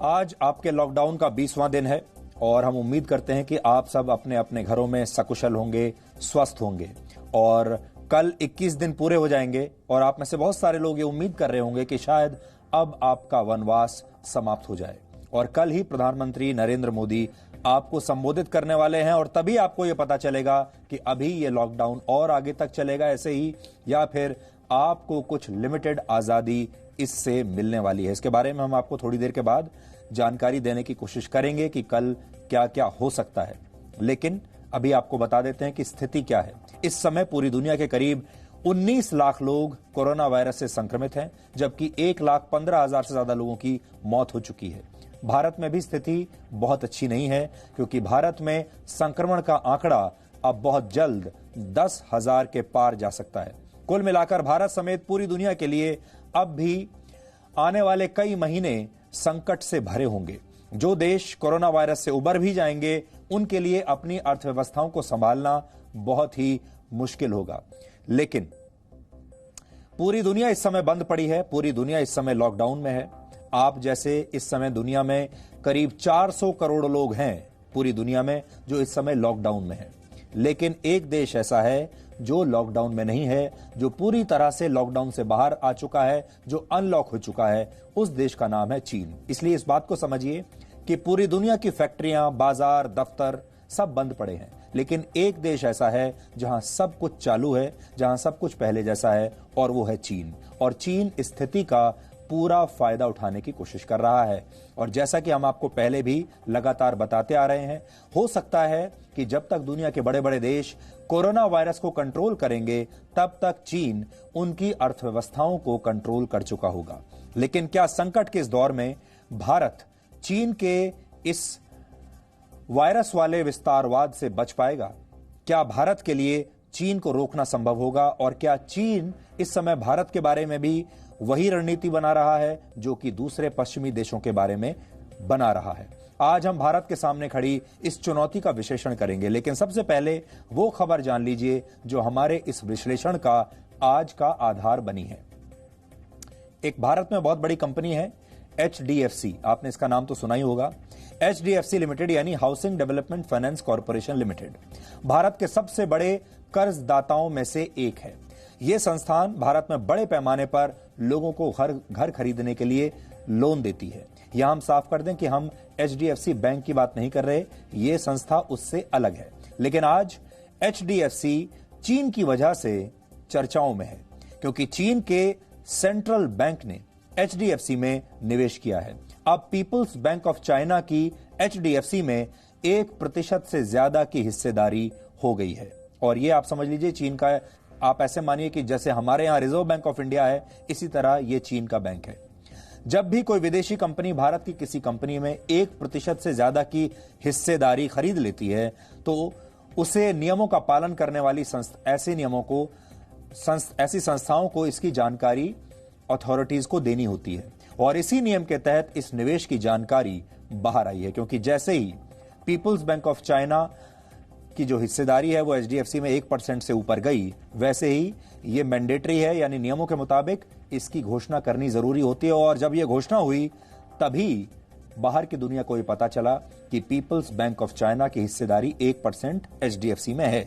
आज आपके लॉकडाउन का 20वां दिन है और हम उम्मीद करते हैं कि आप सब अपने अपने घरों में सकुशल होंगे, स्वस्थ होंगे और कल 21 दिन पूरे हो जाएंगे और आप में से बहुत सारे लोग ये उम्मीद कर रहे होंगे कि शायद अब आपका वनवास समाप्त हो जाए और कल ही प्रधानमंत्री नरेंद्र मोदी आपको संबोधित करने वाले हैं और तभी आपको यह पता चलेगा कि अभी ये लॉकडाउन और आगे तक चलेगा ऐसे ही या फिर आपको कुछ लिमिटेड आजादी इससे मिलने वाली है। इसके बारे में हम आपको थोड़ी देर के बाद जानकारी देने की कोशिश करेंगे कि कल क्या क्या हो सकता है, लेकिन अभी आपको बता देते हैं कि स्थिति क्या है। इस समय पूरी दुनिया के करीब 19 लाख लोग कोरोना वायरस से संक्रमित हैं, जबकि 1,15,000 से ज्यादा लोगों की मौत हो चुकी है। भारत में भी स्थिति बहुत अच्छी नहीं है क्योंकि भारत में संक्रमण का आंकड़ा अब बहुत जल्द 10,000 के पार जा सकता है। कुल मिलाकर भारत समेत पूरी दुनिया के लिए अब भी आने वाले कई महीने संकट से भरे होंगे। जो देश कोरोना वायरस से उबर भी जाएंगे उनके लिए अपनी अर्थव्यवस्थाओं को संभालना बहुत ही मुश्किल होगा। लेकिन पूरी दुनिया इस समय बंद पड़ी है, पूरी दुनिया इस समय लॉकडाउन में है। आप जैसे इस समय दुनिया में करीब 400 करोड़ लोग हैं पूरी दुनिया में जो इस समय लॉकडाउन में हैं। लेकिन एक देश ऐसा है जो लॉकडाउन में नहीं है, जो पूरी तरह से लॉकडाउन से बाहर आ चुका है, जो अनलॉक हो चुका है। उस देश का नाम है चीन। इसलिए इस बात को समझिए कि पूरी दुनिया की फैक्ट्रियां, बाजार, दफ्तर सब बंद पड़े हैं, लेकिन एक देश ऐसा है जहां सब कुछ चालू है, जहां सब कुछ पहले जैसा है, और वो है चीन। और चीन इस स्थिति का पूरा फायदा उठाने की कोशिश कर रहा है। और जैसा कि हम आपको पहले भी लगातार बताते आ रहे हैं, हो सकता है कि जब तक दुनिया के बड़े बड़े देश कोरोना वायरस को कंट्रोल करेंगे तब तक चीन उनकी अर्थव्यवस्थाओं को कंट्रोल कर चुका होगा। लेकिन क्या संकट के इस दौर में भारत चीन के इस वायरस वाले विस्तारवाद से बच पाएगा? क्या भारत के लिए चीन को रोकना संभव होगा? और क्या चीन इस समय भारत के बारे में भी वही रणनीति बना रहा है जो कि दूसरे पश्चिमी देशों के बारे में बना रहा है? आज हम भारत के सामने खड़ी इस चुनौती का विश्लेषण करेंगे, लेकिन सबसे पहले वो खबर जान लीजिए जो हमारे इस विश्लेषण का आज का आधार बनी है। एक भारत में बहुत बड़ी कंपनी है HDFC, आपने इसका नाम तो सुना ही होगा। HDFC लिमिटेड यानी housing development finance corporation limited Bharat के सबसे बड़े कर्जदाताओं में से एक है। यह संस्थान भारत में बड़े पैमाने पर लोगों को घर खरीदने के लिए लोन देती है। यहां हम साफ कर दें कि हम HDFC बैंक की बात नहीं कर रहे, यह संस्था उससे अलग है। लेकिन आज HDFC चीन की वजह से चर्चाओं में है क्योंकि चीन के सेंट्रल बैंक ने HDFC में निवेश किया है। अब पीपल्स बैंक ऑफ चाइना की HDFC में 1% से ज्यादा की हिस्सेदारी हो गई है। और यह आप समझ लीजिए चीन का, आप ऐसे मानिए कि जैसे हमारे यहां रिजर्व बैंक ऑफ इंडिया है, इसी तरह यह चीन का बैंक है। जब भी कोई विदेशी कंपनी भारत की किसी कंपनी में 1% से ज्यादा की हिस्सेदारी खरीद लेती है तो उसे नियमों का पालन करने वाली ऐसी संस्थाओं को इसकी जानकारी अथॉरिटीज को देनी होती है। और इसी नियम के तहत इस निवेश की जानकारी बाहर आई है क्योंकि जैसे ही पीपल्स बैंक ऑफ चाइना की जो हिस्सेदारी है वो HDFC में 1% से ऊपर गई, वैसे ही ये मैंडेटरी है, यानी नियमों के मुताबिक इसकी घोषणा करनी जरूरी होती है। और जब ये घोषणा हुई तभी बाहर की दुनिया को ये पता चला कि पीपल्स बैंक ऑफ चाइना की हिस्सेदारी 1% HDFC में है।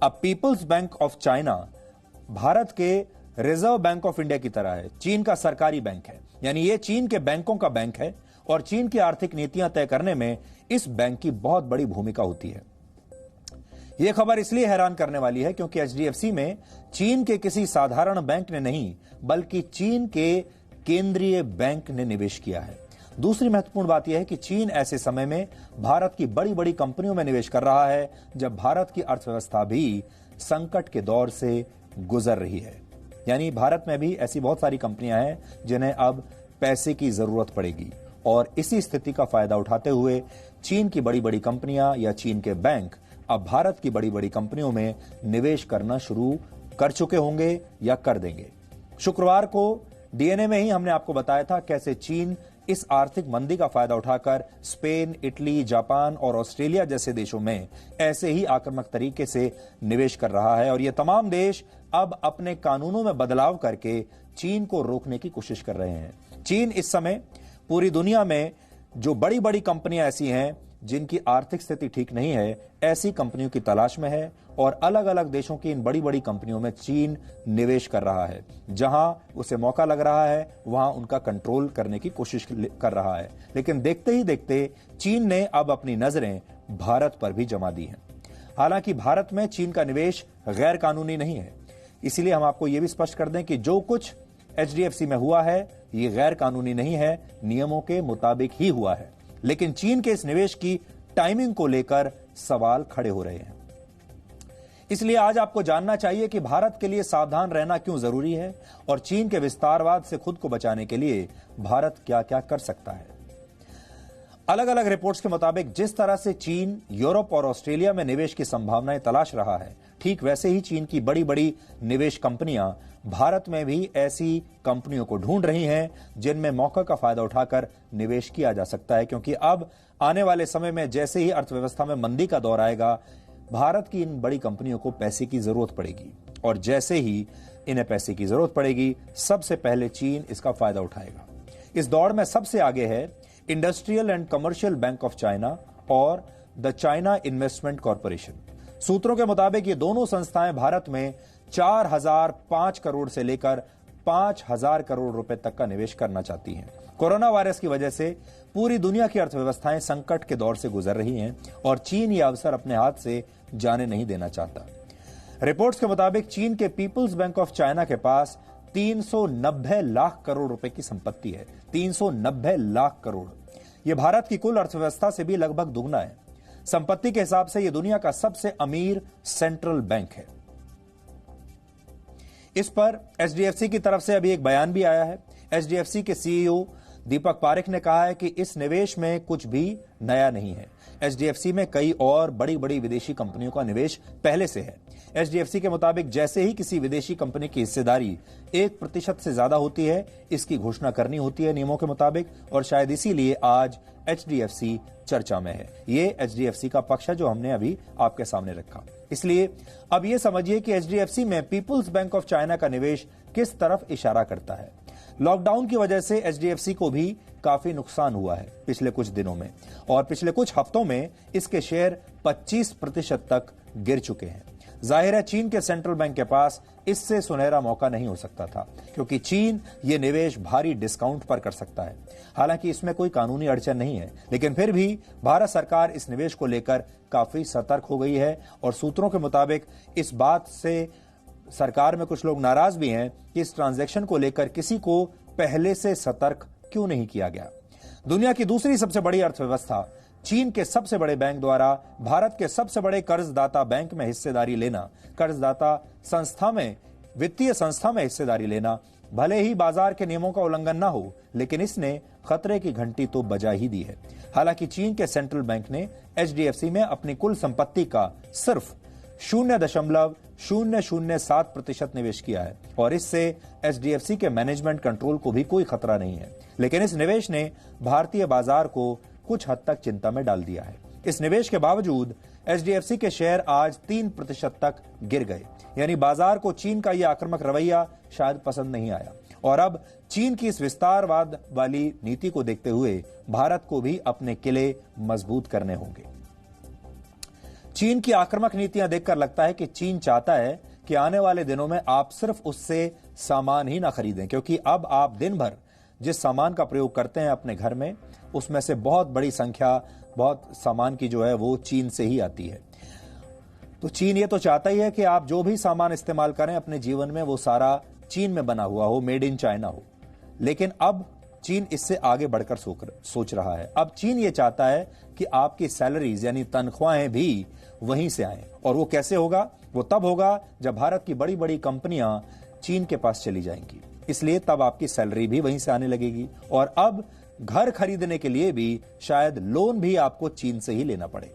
अब people's bank of China Bharat के रिजर्व बैंक ऑफ इंडिया की तरह है, चीन का सरकारी बैंक है, यानी ये चीन के बैंकों का बैंक है और चीन की आर्थिक नीतियां तय करने में इस बैंक की बहुत बड़ी भूमिका होती है। यह खबर इसलिए हैरान करने वाली है क्योंकि HDFC में चीन के किसी साधारण बैंक ने नहीं बल्कि चीन के केंद्रीय बैंक ने निवेश किया है। दूसरी महत्वपूर्ण बात यह है कि चीन ऐसे समय में भारत की बड़ी बड़ी कंपनियों में निवेश कर रहा है जब भारत की अर्थव्यवस्था भी संकट के दौर से गुजर रही है। यानी भारत में भी ऐसी बहुत सारी कंपनियां हैं जिन्हें अब पैसे की जरूरत पड़ेगी और इसी स्थिति का फायदा उठाते हुए चीन की बड़ी बड़ी कंपनियां या चीन के बैंक अब भारत की बड़ी बड़ी कंपनियों में निवेश करना शुरू कर चुके होंगे या कर देंगे। शुक्रवार को DNA में ही हमने आपको बताया था कैसे चीन इस आर्थिक मंदी का फायदा उठाकर स्पेन, इटली, जापान और ऑस्ट्रेलिया जैसे देशों में ऐसे ही आक्रामक तरीके से निवेश कर रहा है। और ये तमाम देश अब अपने कानूनों में बदलाव करके चीन को रोकने की कोशिश कर रहे हैं। चीन इस समय पूरी दुनिया में जो बड़ी बड़ी कंपनियां ऐसी हैं जिनकी आर्थिक स्थिति ठीक नहीं है, ऐसी कंपनियों की तलाश में है और अलग अलग देशों की इन बड़ी बड़ी कंपनियों में चीन निवेश कर रहा है। जहां उसे मौका लग रहा है वहां उनका कंट्रोल करने की कोशिश कर रहा है। लेकिन देखते ही देखते चीन ने अब अपनी नजरें भारत पर भी जमा दी हैं। हालांकि भारत में चीन का निवेश गैर कानूनी नहीं है, इसलिए हम आपको यह भी स्पष्ट कर दें कि जो कुछ HDFC में हुआ है ये गैर कानूनी नहीं है, नियमों के मुताबिक ही हुआ है। लेकिन चीन के इस निवेश की टाइमिंग को लेकर सवाल खड़े हो रहे हैं। इसलिए आज आपको जानना चाहिए कि भारत के लिए सावधान रहना क्यों जरूरी है और चीन के विस्तारवाद से खुद को बचाने के लिए भारत क्या क्या कर सकता है। अलग अलग रिपोर्ट्स के मुताबिक जिस तरह से चीन यूरोप और ऑस्ट्रेलिया में निवेश की संभावनाएं तलाश रहा है, ठीक वैसे ही चीन की बड़ी बड़ी निवेश कंपनियां भारत में भी ऐसी कंपनियों को ढूंढ रही हैं जिनमें मौका का फायदा उठाकर निवेश किया जा सकता है। क्योंकि अब आने वाले समय में जैसे ही अर्थव्यवस्था में मंदी का दौर आएगा, भारत की इन बड़ी कंपनियों को पैसे की जरूरत पड़ेगी और जैसे ही इन्हें पैसे की जरूरत पड़ेगी, सबसे पहले चीन इसका फायदा उठाएगा। इस दौड़ में सबसे आगे है industrial and commercial bank of China और द चाइना इन्वेस्टमेंट कॉरपोरेशन। सूत्रों के मुताबिक ये दोनों संस्थाएं भारत में 4005 करोड़ से लेकर 5000 करोड़ रुपए तक का निवेश करना चाहती हैं। कोरोना वायरस की वजह से पूरी दुनिया की अर्थव्यवस्थाएं संकट के दौर से गुजर रही हैं और चीन ये अवसर अपने हाथ से जाने नहीं देना चाहता। रिपोर्ट्स के मुताबिक चीन के पीपुल्स बैंक ऑफ चाइना के पास 390 लाख करोड़ रुपए की संपत्ति है। 390 लाख करोड़, यह भारत की कुल अर्थव्यवस्था से भी लगभग दुगना है। संपत्ति के हिसाब से यह दुनिया का सबसे अमीर सेंट्रल बैंक है। इस पर HDFC की तरफ से अभी एक बयान भी आया है। HDFC के CEO दीपक पारेख ने कहा है कि इस निवेश में कुछ भी नया नहीं है। HDFC में कई और बड़ी बड़ी विदेशी कंपनियों का निवेश पहले से है। HDFC के मुताबिक जैसे ही किसी विदेशी कंपनी की हिस्सेदारी 1% से ज्यादा होती है, इसकी घोषणा करनी होती है नियमों के मुताबिक, और शायद इसीलिए आज HDFC चर्चा में है। ये HDFC का पक्ष है जो हमने अभी आपके सामने रखा। इसलिए अब ये समझिए कि HDFC में पीपुल्स बैंक ऑफ चाइना का निवेश किस तरफ इशारा करता है। लॉकडाउन की वजह से HDFC को भी काफी नुकसान हुआ है पिछले कुछ दिनों में, और पिछले कुछ हफ्तों में इसके शेयर 25% तक गिर चुके हैं। जाहिर है चीन के सेंट्रल बैंक के पास इससे सुनहरा मौका नहीं हो सकता था, क्योंकि चीन ये निवेश भारी डिस्काउंट पर कर सकता है। हालांकि इसमें कोई कानूनी अड़चन नहीं है, लेकिन फिर भी भारत सरकार इस निवेश को लेकर काफी सतर्क हो गई है और सूत्रों के मुताबिक इस बात से सरकार में कुछ लोग नाराज भी हैं कि इस ट्रांजैक्शन को लेकर किसी को पहले से सतर्क क्यों नहीं किया गया। दुनिया की दूसरी सबसे बड़ी अर्थव्यवस्था चीन के सबसे बड़े बैंक द्वारा भारत के सबसे बड़े कर्जदाता बैंक में हिस्सेदारी लेना, कर्जदाता संस्था में, वित्तीय संस्था में हिस्सेदारी लेना, भले ही बाजार के नियमों का उल्लंघन ना हो, लेकिन इसने खतरे की घंटी तो बजा ही दी है। हालांकि चीन के सेंट्रल बैंक ने HDFC में अपनी कुल संपत्ति का सिर्फ 0.007% निवेश किया है और इससे HDFC के मैनेजमेंट कंट्रोल को भी कोई खतरा नहीं है। लेकिन इस निवेश ने भारतीय बाजार को कुछ हद तक चिंता में डाल दिया है। इस निवेश के बावजूद HDFC के शेयर आज 3% तक गिर गए। यानी बाजार को चीन का यह आक्रामक रवैया शायद पसंद नहीं आया और अब चीन की इस विस्तारवाद वाली नीति को देखते हुए भारत को भी अपने किले मजबूत करने होंगे। चीन की आक्रामक नीतियां देखकर लगता है कि चीन चाहता है कि आने वाले दिनों में आप सिर्फ उससे सामान ही ना खरीदें, क्योंकि अब आप दिन भर जिस सामान का प्रयोग करते हैं अपने घर में, उसमें से बहुत बड़ी संख्या, बहुत सामान की जो है वो चीन से ही आती है। तो चीन ये तो चाहता ही है कि आप जो भी सामान इस्तेमाल करें अपने जीवन में वो सारा चीन में बना हुआ हो, मेड इन चाइना हो। लेकिन अब चीन इससे आगे बढ़कर सोच रहा है। अब चीन ये चाहता है कि आपकी सैलरीज यानी तनख्वाहें भी वहीं से आए, और वो कैसे होगा? वो तब होगा जब भारत की बड़ी बड़ी कंपनियां चीन के पास चली जाएंगी। इसलिए तब आपकी सैलरी भी वहीं से आने लगेगी और अब घर खरीदने के लिए भी शायद लोन भी आपको चीन से ही लेना पड़े।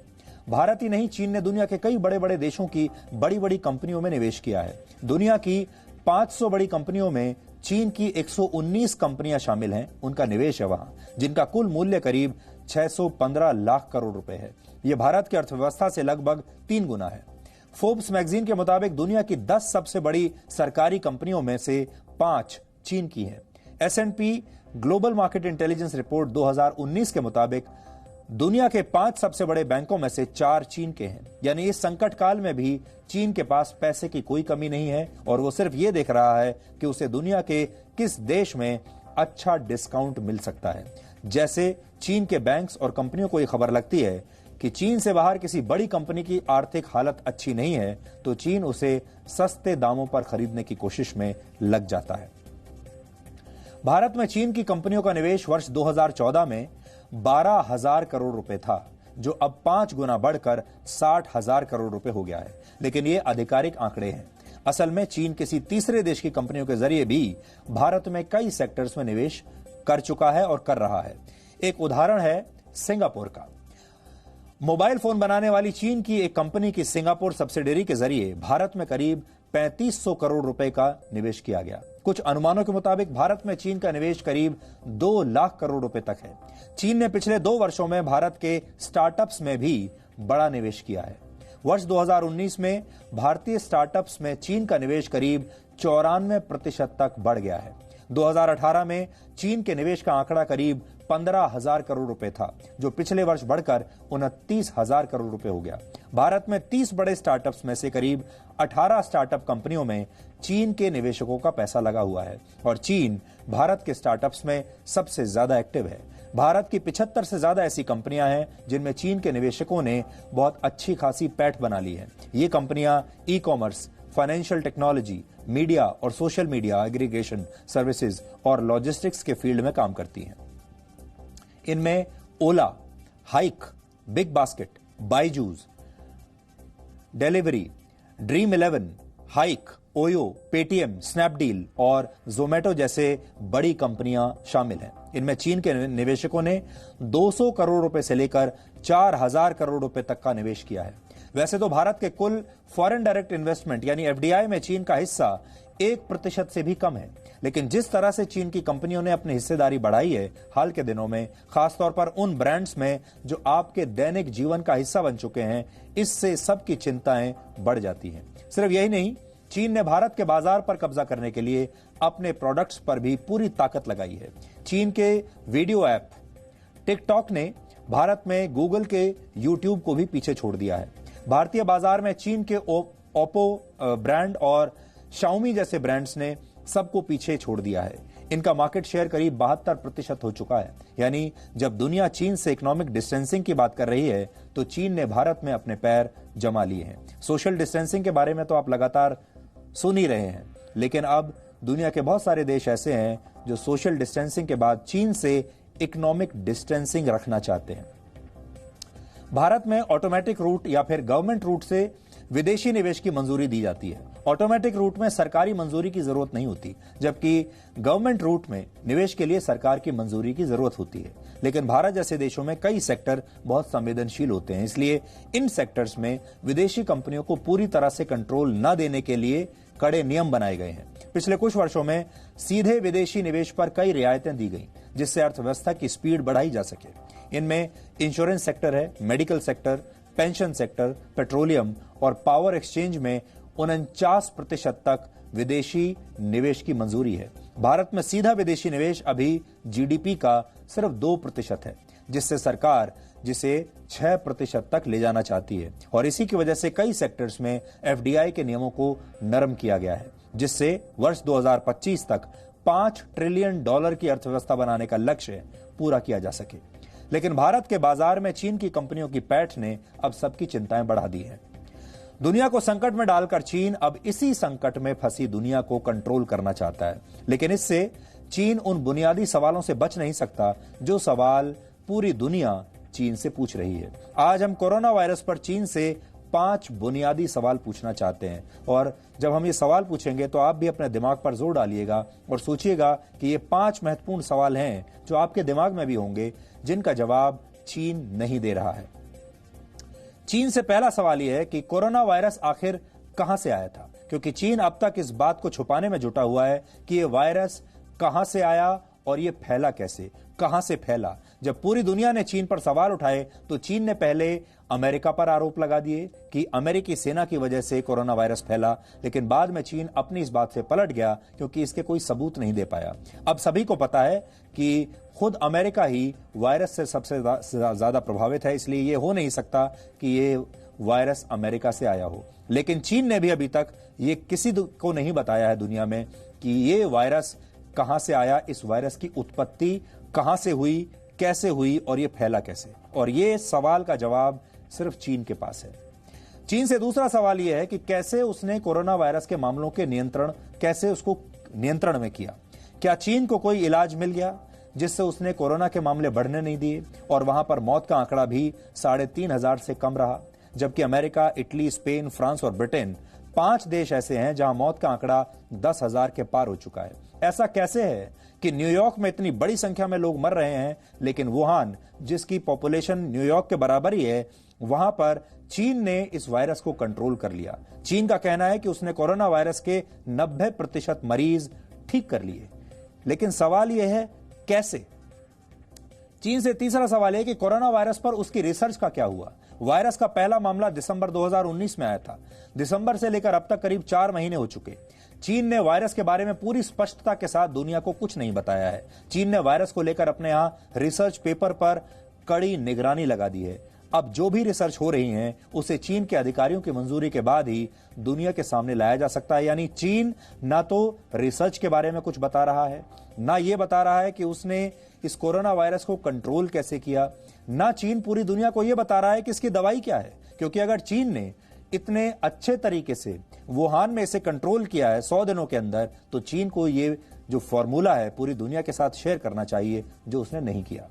भारत ही नहीं, चीन ने दुनिया के कई बड़े बड़े देशों की बड़ी बड़ी कंपनियों में निवेश किया है। दुनिया की 500 बड़ी कंपनियों में चीन की 119 कंपनियां शामिल हैं, उनका निवेश है वहां, जिनका कुल मूल्य करीब 615 लाख करोड़ रुपए है। यह भारत की अर्थव्यवस्था से लगभग 3 गुना है। फोर्ब्स मैगजीन के मुताबिक दुनिया की 10 सबसे बड़ी सरकारी कंपनियों में से 5 चीन की हैं। S&P global market intelligence report 2019 के मुताबिक दुनिया के 5 सबसे बड़े बैंकों में से 4 चीन के हैं। यानी इस संकट काल में भी चीन के पास पैसे की कोई कमी नहीं है और वो सिर्फ ये देख रहा है कि उसे दुनिया के किस देश में अच्छा डिस्काउंट मिल सकता है। जैसे चीन के बैंक्स और कंपनियों को यह खबर लगती है कि चीन से बाहर किसी बड़ी कंपनी की आर्थिक हालत अच्छी नहीं है तो चीन उसे सस्ते दामों पर खरीदने की कोशिश में लग जाता है। भारत में चीन की कंपनियों का निवेश वर्ष 2014 में 12,000 करोड़ रुपए था, जो अब 5 गुना बढ़कर 60,000 करोड़ रुपए हो गया है। लेकिन ये आधिकारिक आंकड़े हैं। असल में चीन किसी तीसरे देश की कंपनियों के जरिए भी भारत में कई सेक्टर्स में निवेश कर चुका है और कर रहा है। एक उदाहरण है सिंगापुर का। मोबाइल फोन बनाने वाली चीन की एक कंपनी की सिंगापुर सब्सिडियरी के जरिए भारत में करीब 3500 करोड़ रुपए का निवेश किया गया। कुछ अनुमानों के मुताबिक भारत में चीन का निवेश करीब 2 लाख करोड़ रुपए तक है। चीन ने पिछले 2 वर्षों में भारत के स्टार्टअप्स में भी बड़ा निवेश किया है। वर्ष 2019 में भारतीय स्टार्टअप्स में चीन का निवेश करीब 94% तक बढ़ गया है। 2018 में चीन के निवेश का आंकड़ा करीब 15,000 करोड़ रुपए था, जो पिछले वर्ष बढ़कर 29,000 करोड़ रुपए हो गया। भारत में 30 बड़े स्टार्टअप्स में से करीब 18 स्टार्टअप कंपनियों में चीन के निवेशकों का पैसा लगा हुआ है और चीन भारत के स्टार्टअप्स में सबसे ज्यादा एक्टिव है। भारत की 75 से ज्यादा ऐसी कंपनियां हैं जिनमें चीन के निवेशकों ने बहुत अच्छी खासी पैठ बना ली है। ये कंपनियां e commerce, financial technology, media और सोशल मीडिया एग्रीगेशन सर्विसेज और लॉजिस्टिक्स के फील्ड में काम करती हैं। इनमें Ola, Hike, Big Basket, Byju's, Delhivery, Dream 11, Hike, Oyo, Paytm, Snapdeal और जोमेटो जैसे बड़ी कंपनियां शामिल हैं। इनमें चीन के निवेशकों ने 200 करोड़ रुपए से लेकर 4,000 करोड़ रुपए तक का निवेश किया है। वैसे तो भारत के कुल फॉरेन डायरेक्ट इन्वेस्टमेंट यानी एफडीआई में चीन का हिस्सा 1% से भी कम है, लेकिन जिस तरह से चीन की कंपनियों ने अपनी हिस्सेदारी बढ़ाई है हाल के दिनों में, खासतौर पर उन ब्रांड्स में जो आपके दैनिक जीवन का हिस्सा बन चुके हैं, इससे सबकी चिंताएं बढ़ जाती हैं। सिर्फ यही नहीं, चीन ने भारत के बाजार पर कब्जा करने के लिए अपने प्रोडक्ट्स पर भी पूरी ताकत लगाई है। चीन के वीडियो ऐप टिकटॉक ने भारत में गूगल के यूट्यूब को भी पीछे छोड़ दिया है। भारतीय बाजार में चीन के ओप्पो ब्रांड और शाओमी जैसे ब्रांड्स ने सबको पीछे छोड़ दिया है। इनका मार्केट शेयर करीब 72% हो चुका है। यानी जब दुनिया चीन से इकोनॉमिक डिस्टेंसिंग की बात कर रही है तो चीन ने भारत में अपने पैर जमा लिए हैं। सोशल डिस्टेंसिंग के बारे में तो आप लगातार सुन ही रहे हैं, लेकिन अब दुनिया के बहुत सारे देश ऐसे हैं जो सोशल डिस्टेंसिंग के बाद चीन से इकोनॉमिक डिस्टेंसिंग रखना चाहते हैं। भारत में ऑटोमेटिक रूट या फिर गवर्नमेंट रूट से विदेशी निवेश की मंजूरी दी जाती है। ऑटोमेटिक रूट में सरकारी मंजूरी की जरूरत नहीं होती, जबकि गवर्नमेंट रूट में निवेश के लिए सरकार की मंजूरी की जरूरत होती है। लेकिन भारत जैसे देशों में कई सेक्टर बहुत संवेदनशील होते हैं, इसलिए इन सेक्टर्स में विदेशी कंपनियों को पूरी तरह से कंट्रोल न देने के लिए कड़े नियम बनाए गए हैं। पिछले कुछ वर्षों में सीधे विदेशी निवेश पर कई रियायतें दी गई, जिससे अर्थव्यवस्था की स्पीड बढ़ाई जा सके। इनमें इंश्योरेंस सेक्टर है, medical sector, pension sector, petroleum और पावर एक्सचेंज में 49% तक विदेशी निवेश की मंजूरी है। भारत में सीधा विदेशी निवेश अभी जीडीपी का सिर्फ 2% है, जिससे सरकार जिसे 6% तक ले जाना चाहती है। और इसी की वजह से कई सेक्टर्स में एफडीआई के नियमों को नरम किया गया है, जिससे वर्ष 2025 तक $5 ट्रिलियन की अर्थव्यवस्था बनाने का लक्ष्य पूरा किया जा सके। लेकिन भारत के बाजार में चीन की कंपनियों की पैठ ने अब सबकी चिंताएं बढ़ा दी हैं। दुनिया को संकट में डालकर चीन अब इसी संकट में फंसी दुनिया को कंट्रोल करना चाहता है। लेकिन इससे चीन उन बुनियादी सवालों से बच नहीं सकता जो सवाल पूरी दुनिया चीन से पूछ रही है। आज हम कोरोना वायरस पर चीन से 5 बुनियादी सवाल पूछना चाहते हैं, और जब हम ये सवाल पूछेंगे तो आप भी अपने दिमाग पर जोर डालिएगा और सोचिएगा कि ये 5 महत्वपूर्ण सवाल हैं जो आपके दिमाग में भी होंगे, जिनका जवाब चीन नहीं दे रहा है। चीन से पहला सवाल यह है कि कोरोना वायरस आखिर कहां से आया था, क्योंकि चीन अब तक इस बात को छुपाने में जुटा हुआ है कि यह वायरस कहां से आया और यह फैला कैसे, कहां से फैला। जब पूरी दुनिया ने चीन पर सवाल उठाए तो चीन ने पहले अमेरिका पर आरोप लगा दिए कि अमेरिकी सेना की वजह से कोरोना वायरस फैला, लेकिन बाद में चीन अपनी इस बात से पलट गया क्योंकि इसके कोई सबूत नहीं दे पाया। अब सभी को पता है कि खुद अमेरिका ही वायरस से सबसे ज्यादा प्रभावित है, इसलिए यह हो नहीं सकता कि ये वायरस अमेरिका से आया हो। लेकिन चीन ने भी अभी तक ये किसी को नहीं बताया है दुनिया में कि ये वायरस कहां से आया, इस वायरस की उत्पत्ति कहां से हुई, कैसे हुई और ये फैला कैसे। और ये सवाल का जवाब सिर्फ चीन के पास है। चीन से दूसरा सवाल यह है कि कैसे उसने कोरोना वायरस के मामलों के कैसे उसको नियंत्रण में किया। क्या चीन को कोई इलाज मिल गया जिससे उसने कोरोना के मामले बढ़ने नहीं दिए और वहां पर मौत का आंकड़ा भी 3,500 से कम रहा, जबकि अमेरिका, इटली, स्पेन, फ्रांस और ब्रिटेन 5 देश ऐसे हैं जहां मौत का आंकड़ा 10,000 के पार हो चुका है। ऐसा कैसे है कि न्यूयॉर्क में इतनी बड़ी संख्या में लोग मर रहे हैं, लेकिन वुहान, जिसकी पॉपुलेशन न्यूयॉर्क के बराबर ही है, वहां पर चीन ने इस वायरस को कंट्रोल कर लिया। चीन का कहना है कि उसने कोरोना वायरस के 90% मरीज ठीक कर लिए। लेकिन सवाल यह है कैसे। चीन से तीसरा सवाल है कि कोरोना वायरस पर उसकी रिसर्च का क्या हुआ। वायरस का पहला मामला दिसंबर 2019 में आया था। दिसंबर से लेकर अब तक करीब 4 महीने हो चुके। चीन ने वायरस के बारे में पूरी स्पष्टता के साथ दुनिया को कुछ नहीं बताया है। चीन ने वायरस को लेकर अपने यहां रिसर्च पेपर पर कड़ी निगरानी लगा दी है। अब जो भी रिसर्च हो रही है उसे चीन के अधिकारियों की मंजूरी के बाद ही दुनिया के सामने लाया जा सकता है। यानी चीन ना तो रिसर्च के बारे में कुछ बता रहा है, ना ये बता रहा है कि उसने इस कोरोना वायरस को कंट्रोल कैसे किया, ना चीन पूरी दुनिया को यह बता रहा है कि इसकी दवाई क्या है। क्योंकि अगर चीन ने इतने अच्छे तरीके से वुहान में इसे कंट्रोल किया है 100 दिनों के अंदर, तो चीन को ये जो फॉर्मूला है पूरी दुनिया के साथ शेयर करना चाहिए, जो उसने नहीं किया।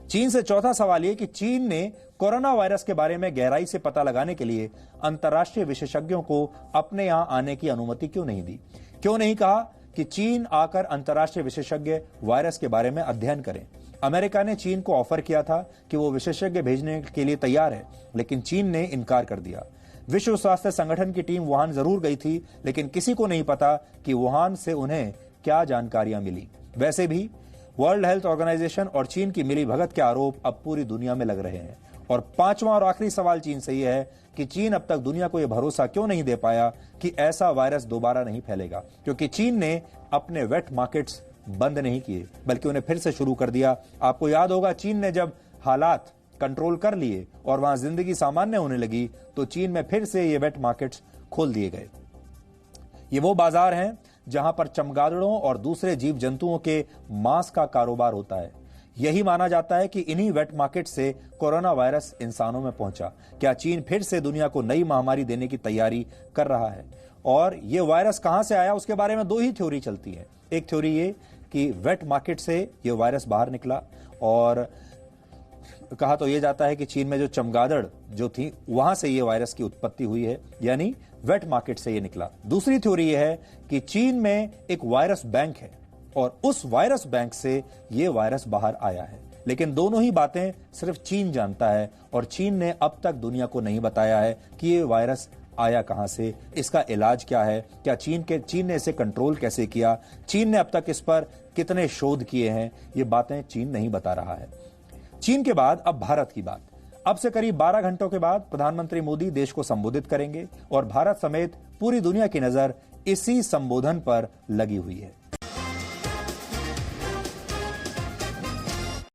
चीन से चौथा सवाल यह कि चीन ने कोरोना वायरस के बारे में गहराई से पता लगाने के लिए अंतर्राष्ट्रीय विशेषज्ञों को अपने यहां आने की अनुमति क्यों नहीं दी। क्यों नहीं कहा कि चीन आकर अंतर्राष्ट्रीय विशेषज्ञ वायरस के बारे में अध्ययन करें। अमेरिका ने चीन को ऑफर किया था कि वो विशेषज्ञ भेजने के लिए तैयार है, लेकिन चीन ने इनकार कर दिया। विश्व स्वास्थ्य संगठन की टीम वुहान जरूर गई थी, लेकिन किसी को नहीं पता कि वुहान से उन्हें क्या जानकारियां मिली। वैसे भी वर्ल्ड हेल्थ ऑर्गेनाइजेशन और चीन की मिलीभगत के आरोप अब पूरी दुनिया में लग रहे हैं। और पांचवां और आखिरी सवाल चीन से यह है कि चीन अब तक दुनिया को यह भरोसा क्यों नहीं दे पाया कि ऐसा वायरस दोबारा नहीं फैलेगा। क्योंकि चीन ने अपने वेट मार्केट्स बंद नहीं किए, बल्कि उन्हें फिर से शुरू कर दिया। आपको याद होगा, चीन ने जब हालात कंट्रोल कर लिए और वहां जिंदगी सामान्य होने लगी, तो चीन में फिर से ये वेट मार्केट्स खोल दिए गए। ये वो बाजार हैं जहां पर चमगादड़ों और दूसरे जीव जंतुओं के मांस का कारोबार होता है। यही माना जाता है कि इन्हीं वेट मार्केट से कोरोना वायरस इंसानों में पहुंचा। क्या चीन फिर से दुनिया को नई महामारी देने की तैयारी कर रहा है? और ये वायरस कहां से आया, उसके बारे में 2 ही थ्योरी चलती है। एक थ्योरी ये कि वेट मार्केट से ये वायरस बाहर निकला, और कहा तो यह जाता है कि चीन में जो चमगादड़ जो थी वहां से ये वायरस की उत्पत्ति हुई है, यानी वेट मार्केट से ये निकला। दूसरी थ्योरी यह है कि चीन में एक वायरस बैंक है और उस वायरस बैंक से ये वायरस बाहर आया है। लेकिन दोनों ही बातें सिर्फ चीन जानता है, और चीन ने अब तक दुनिया को नहीं बताया है कि ये वायरस आया कहां से, इसका इलाज क्या है, क्या चीन ने इसे कंट्रोल कैसे किया, चीन ने अब तक इस पर कितने शोध किए हैं, ये बातें चीन नहीं बता रहा है। चीन के बाद अब भारत की बात। अब से करीब 12 घंटों के बाद प्रधानमंत्री मोदी देश को संबोधित करेंगे और भारत समेत पूरी दुनिया की नजर इसी संबोधन पर लगी हुई है।